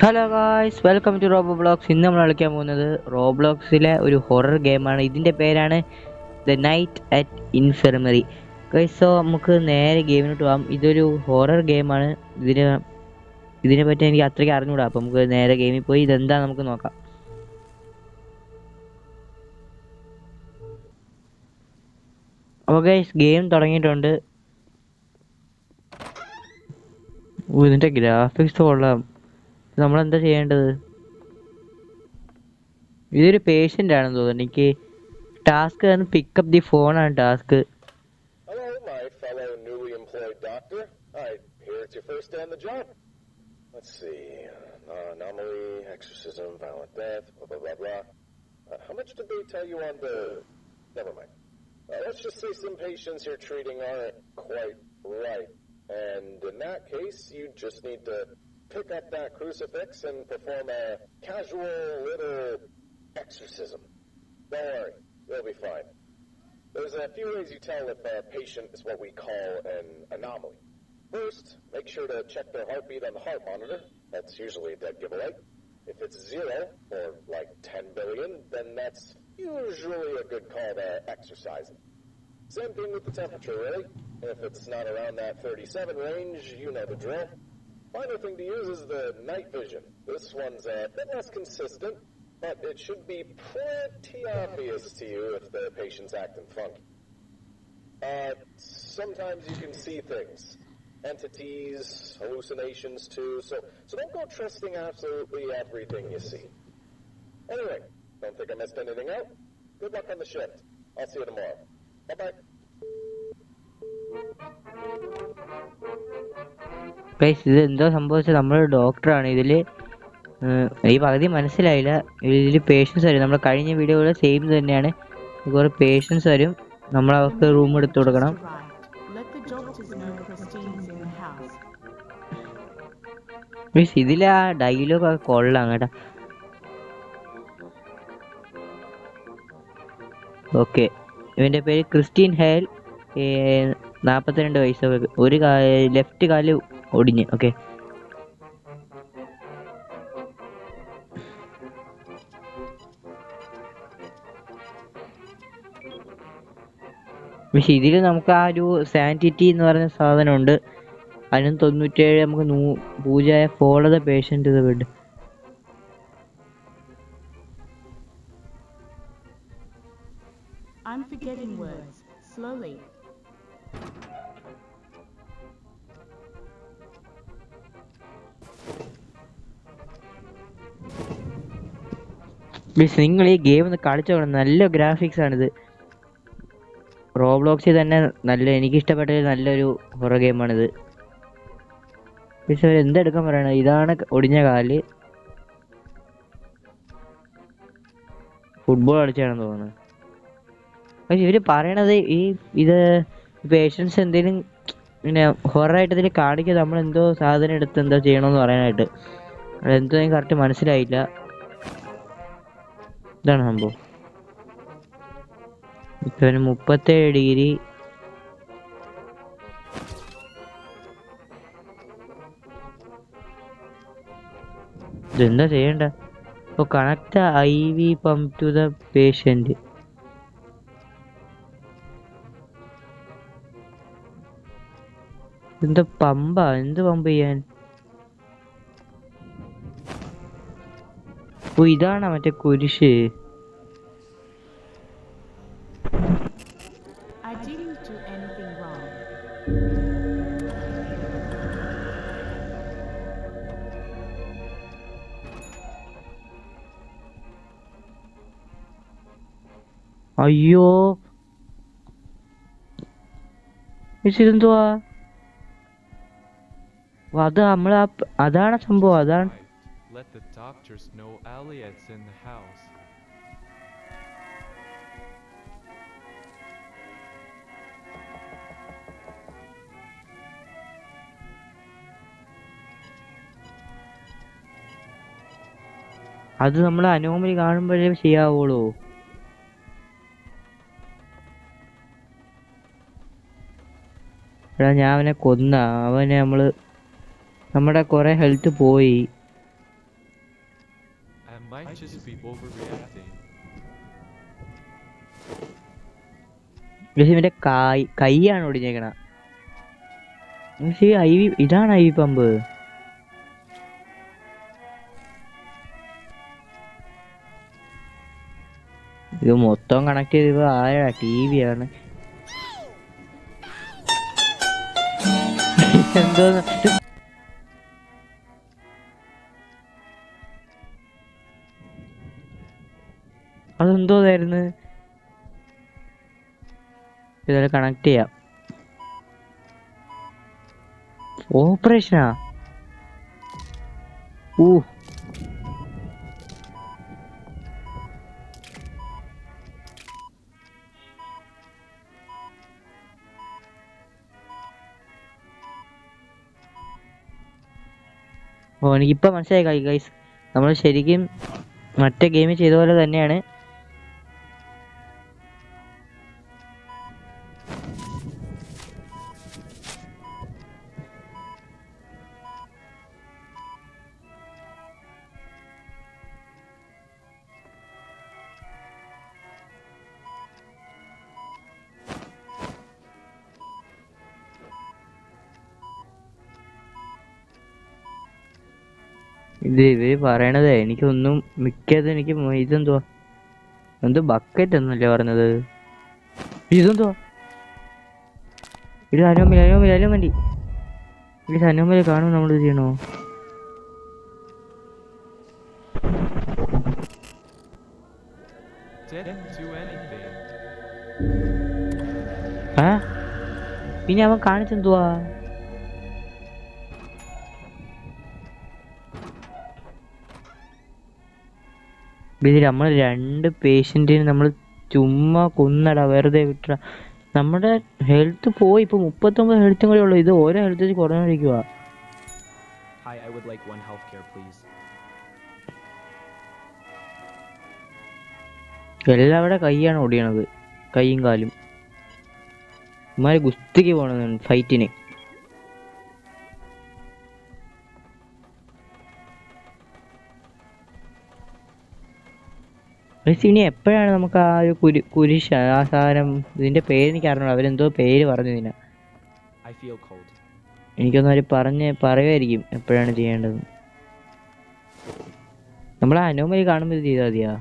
Hello guys, welcome to Roblox. ഇന്ന് നമ്മൾ കളിക്കാൻ പോകുന്നത് റോബ്ലോക്സിലെ ഒരു ഹൊറർ ഗെയിമാണ്. ഇതിൻ്റെ പേരാണ് the night at infirmary. Guys, so നമുക്ക് നേരെ ഗെയിമിലോട്ട് പോകാം. ഇതൊരു ഹൊറർ ഗെയിമാണ്. ഇതിനെ പറ്റി എനിക്ക് അത്രയ്ക്ക് അറിഞ്ഞുകൂടാ. അപ്പം നമുക്ക് നേരെ ഗെയിമിൽ പോയി ഇതെന്താ നമുക്ക് നോക്കാം. അപ്പോൾ ഗൈസ്, ഗെയിം തുടങ്ങിയിട്ടുണ്ട്. ഇതിൻ്റെ ഗ്രാഫിക്സ് കൊള്ളാം. നമ്മളെന്താ ചെയ്യേണ്ടത്? ഇതൊരു പേഷ്യൻ്റ് ആണെന്ന് തോന്നുന്നു. എനിക്ക് ടാസ്ക് പിക്കപ്പ് ദി ഫോണാണ് task. Hello, my fellow newly employed doctor. I hear it's your first day on the job. Let's see. Anomaly, exorcism, violent death, blah, blah, blah, blah. How much did they tell you on the... Never mind. Let's just say some patients you're treating aren't quite right. And in that case, you just need to pick up that crucifix and perform a casual little exorcism. Don't worry. You'll be fine. There's a few ways you tell if a patient is what we call an anomaly. First, make sure to check their heartbeat on the heart monitor. That's usually a dead giveaway. If it's 0, or like 10 billion, then that's usually a good call to exercise it. Same thing with the temperature, really. If it's not around that 37 range, you know the drill. Final thing to use is the night vision. This one's a bit less consistent, but it should be pretty obvious to you if the patient's acting funky. Sometimes you can see things. Entities, hallucinations too, so don't go trusting absolutely everything you see. Anyway, don't think I missed anything out. Good luck on the shift. I'll see you tomorrow. Bye-bye. Guys, ഇത് എന്തോ സംഭവിച്ചത്? നമ്മളൊരു ഡോക്ടറാണ്. ഈ പകുതി മനസ്സിലായില്ല. ഇതിൽ patients വരും. നമ്മൾ കഴിഞ്ഞ വീഡിയോയിൽ സെയിം തന്നെയാണ്. കുറേ പേഷ്യൻസ് വരും. നമ്മൾ അവർക്ക് റൂം എടുത്തു കൊടുക്കണം. മീൻസ് ഇതിലെ ആ ഡയലോഗ് കൊള്ളാം കേട്ടോ. ഓക്കെ, ഇവൻ്റെ പേര് ക്രിസ്റ്റീൻ ഹേൽ. 42 വയസ്സ്. ഒരു ലെഫ്റ്റ് കാല് ഒടിഞ്ഞ്. ഓക്കെ, പക്ഷെ ഇതിൽ നമുക്ക് ആ ഒരു സാനിറ്റി എന്ന് പറയുന്ന സാധനമുണ്ട്. അതിനും 97 നമുക്ക് പൂജയായ ഫോളോ ദ പേഷ്യൻ്റ് ഇത് bed. I'm forgetting words. Slowly. നിങ്ങൾ ഈ ഗെയിം ഒന്ന് കളിച്ചോളാം. നല്ല ഗ്രാഫിക്സ് ആണിത്. റോബ്ലോക്സിൽ തന്നെ എനിക്കിഷ്ടപ്പെട്ട നല്ലൊരു ഹൊറർ ഗെയിമാണിത്. പക്ഷെ എന്തെടുക്കാൻ പറയണത്? ഇതാണ് ഒടിഞ്ഞ കാല്. ഫുട്ബോൾ കളിച്ചാണെന്ന് തോന്നുന്നത്. പക്ഷെ ഇവർ പറയണത് ഇത് പേഷ്യൻസ് എന്തെങ്കിലും പിന്നെ ഹൊററായിട്ട് ഇതിൽ കാണിക്കുക നമ്മളെന്തോ സാധനം എടുത്ത് എന്തോ ചെയ്യണമെന്ന് പറയാനായിട്ട്. അതെന്തോ എനിക്ക് കറക്റ്റ് മനസ്സിലായില്ല. ഇതാണ് സംഭവം. ഇപ്പം 37 ഡിഗ്രി. ഇതെന്താ ചെയ്യണ്ട? ഇപ്പോൾ connect IV pump to the patient. എന്താ പമ്പാ? എന്ത് പമ്പ് ചെയ്യാൻ? ഓ, ഇതാണ് മറ്റേ കുരിശ്. I didn't do anything wrong. അയ്യോ, ഇതെന്തുവാ? അത് അതാണ് സംഭവം. അതാണ്. Let the doctors know Aliet's in the house. അത് നമ്മൾ അനോമലി കാണുമ്പോഴേ ചെയ്യാവുള്ളൂ. ഞാൻ അവനെ കൊന്ന. നമ്മുടെ കുറെ ഹെൽത്ത് പോയി. might just be overreacting. പക്ഷെ ഇവന്റെ കൈയാണ് ഒടിഞ്ഞേക്കണ. പക്ഷേ ഐവി ഇതാണ് ഐവി പമ്പ്. ഇത് മൊത്തം കണക്ട് ചെയ്ത് ആരാ TV ആണ്. എന്തോ അതെന്തോതായിരുന്നു. ഇതുവരെ കണക്ട് ചെയ്യാം. ഓപ്പറേഷനാ. എനിക്കിപ്പോ മനസ്സിലായി ഗൈസ്, നമ്മൾ ശരിക്കും മറ്റേ ഗെയിമിൽ ചെയ്ത പോലെ തന്നെയാണ്. ഇത് ഇവര് പറയണതേ എനിക്കൊന്നും മിക്കത് എനിക്ക് ഇതെന്തുവാ, എന്തോ ബക്കറ്റ് എന്നല്ലേ പറഞ്ഞത്. ഇതെന്തുവാ, ഇത് അനോമലി ഇത് അനോമലി കാണും. നമ്മളിത് ചെയ്യണോ? പിന്നെ അവൻ കാണിച്ചെന്തുവാ? ഇതിൽ നമ്മൾ 2 പേഷ്യൻറ്റിന് നമ്മൾ ചുമ്മാ കൊന്നടാ, വെറുതെ വിട്ട. നമ്മുടെ ഹെൽത്ത് പോയി. ഇപ്പൊ 39 ഹെൽത്തും കൂടെ ഉള്ളു. ഇത് ഓരോ ഹെൽത്ത് കുറഞ്ഞിരിക്കുക. എല്ലാവരുടെ കൈയാണ് ഒടിയണത്, കൈയും കാലും. ഇമാര് ഗുസ്തിക്ക് പോണതാണ്, ഫൈറ്റിന്. ഇനി എപ്പോഴാണ് നമുക്ക് ആ ഒരു കുരിശ് ആ സാധനം, ഇതിന്റെ പേര് എനിക്ക് അറിഞ്ഞു. അവരെന്തോ പേര് പറഞ്ഞു ഇതിനെ. എനിക്കൊന്നും അവർ പറയുമായിരിക്കും എപ്പോഴാണ് ചെയ്യേണ്ടത്. നമ്മൾ അനോമലി കാണുമ്പോൾ ഇത് ചെയ്താൽ മതിയാ.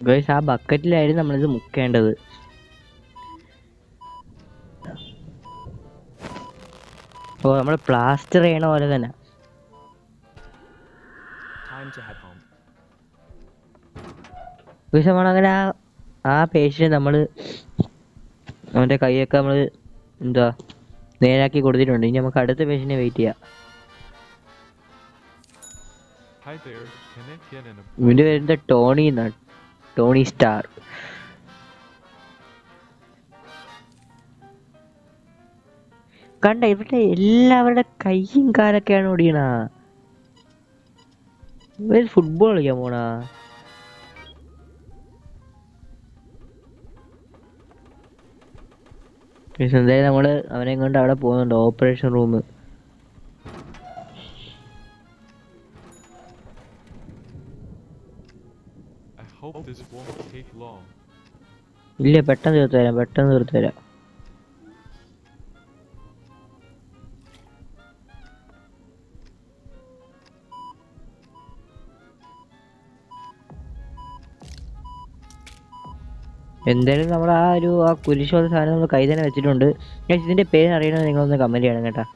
ഗൈസ്, ആ ബക്കറ്റിലായിരുന്നു നമ്മളിത് മുക്കേണ്ടത്. ഓ, നമ്മൾ പ്ലാസ്റ്റർ ചെയ്യണ പോലെ തന്നെ. ഗൈസ്, നമ്മളങ്ങനെ ആ പേഷ്യന്റ് നമ്മള് അവന്റെ കൈയൊക്കെ നമ്മള് എന്താ നേരാക്കി കൊടുത്തിട്ടുണ്ട്. ഇനി നമുക്ക് അടുത്ത പേഷ്യന്റിനെ വെയിറ്റ് ചെയ്യാം. ഇവന്റെ പേരെന്താ? ടോണി എന്നാണ്. Tony star. കണ്ട, ഇവിടെ എല്ലാവരുടെ കൈയും കാലൊക്കെയാണ് ഓടിയണ. ഇവര് ഫുട്ബോൾ കളിക്കാൻ പോണാ. എന്തായാലും നമ്മള് അവനെ കൊണ്ട് അവിടെ പോകുന്നുണ്ട്, ഓപ്പറേഷൻ റൂം. ഇല്ല, പെട്ടെന്ന് തീർത്തു തരാം. എന്തായാലും നമ്മൾ ആ കുരിശ് പോലത്തെ സാധനം നമ്മൾ കൈ തന്നെ വെച്ചിട്ടുണ്ട്. Guys, ഇതിന്റെ പേര് അറിയണമെന്ന് നിങ്ങളൊന്ന് കമന്റ് ചെയ്യണം കേട്ടോ.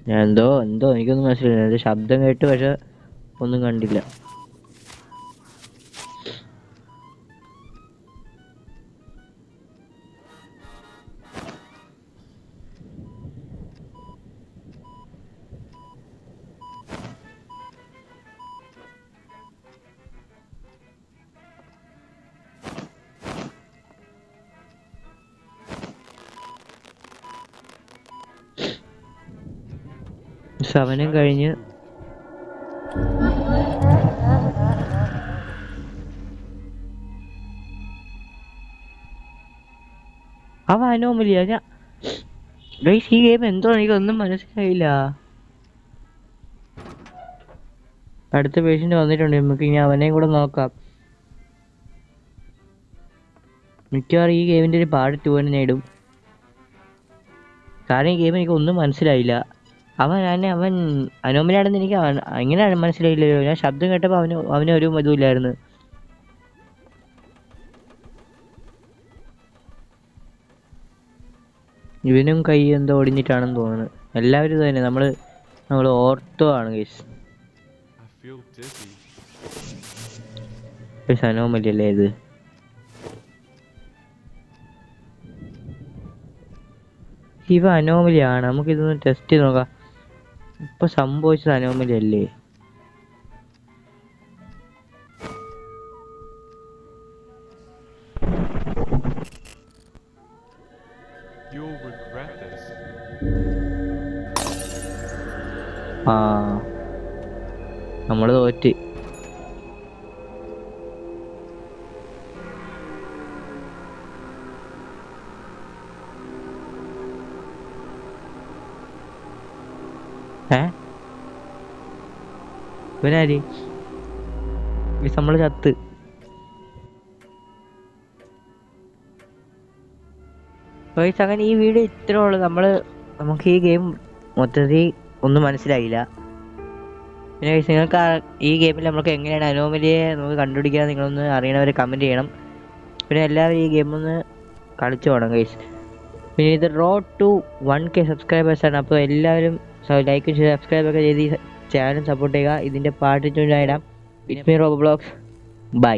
ഞാൻ എന്തോ എനിക്കൊന്നും മനസ്സിലായില്ല. ഒരു ശബ്ദം കേട്ട് പക്ഷെ ഒന്നും കണ്ടില്ല. സമനം കഴിഞ്ഞ് അവ അനോമലിയ. ഗൈസ്, ഈ ഗെയിം എന്തോ എനിക്കൊന്നും മനസ്സിലായില്ല. അടുത്ത പേഷ്യന്റ് വന്നിട്ടുണ്ട്. നമുക്ക് ഇനി അവനെയും കൂടെ നോക്കാം. മിക്കവാറും ഈ ഗെയിമിന്റെ ഒരു പാർട്ട് 2 തന്നെ നേടും. കാരണം ഈ ഗെയിം എനിക്ക് ഒന്നും മനസ്സിലായില്ല. അവൻ അനോമലിയാണെന്ന് എനിക്ക് എങ്ങനെയാണ് മനസ്സിലായില്ലല്ലോ. ഞാൻ ശബ്ദം കേട്ടപ്പോൾ അവന് ഒരു ഇതുമില്ലായിരുന്നു. ഇവനും കൈ എന്തോ ഒടിഞ്ഞിട്ടാണെന്ന് തോന്നുന്നു. എല്ലാവരും ഇത് തന്നെ. നമ്മൾ ഓർത്തോ ആണ് guys. I feel dizzy. Anomaly അല്ലേ ഇത്? ഇവ അനോമലിയാണ്. നമുക്കിതൊന്ന് ടെസ്റ്റ് ചെയ്ത് നോക്കാം. ഇപ്പൊ സംഭവിച്ചത് അനോമലി അല്ലേ? You'll regret this. നമ്മള് തോറ്റ്. ഇവനാര്? നമ്മള് ചത്ത്. അങ്ങനെ ഈ വീഡിയോ ഇത്രേ ഉള്ളൂ. നമുക്ക് ഈ ഗെയിം മൊത്തത്തിൽ ഒന്നും മനസ്സിലായില്ല. പിന്നെ നിങ്ങൾക്ക് ഈ ഗെയിമിൽ നമുക്ക് എങ്ങനെയാണ് അനോമലിയെ നമുക്ക് കണ്ടുപിടിക്കാൻ നിങ്ങളൊന്ന് അറിയണവർ കമൻറ്റ് ചെയ്യണം. പിന്നെ എല്ലാവരും ഈ ഗെയിം ഒന്ന് കളിച്ചു പോകണം ഗൈസ്. പിന്നെ ഇത് റോഡ് ടു 1K സബ്സ്ക്രൈബേഴ്സാണ്. അപ്പോൾ എല്ലാവരും ലൈക്ക് ചെയ്ത് സബ്സ്ക്രൈബൊക്കെ ചെയ്ത് ഈ ചാനൽ സപ്പോർട്ട് ചെയ്യുക. ഇതിൻ്റെ പാർട്ട് 2 ഇടാം. It's me Robo Blogs. By.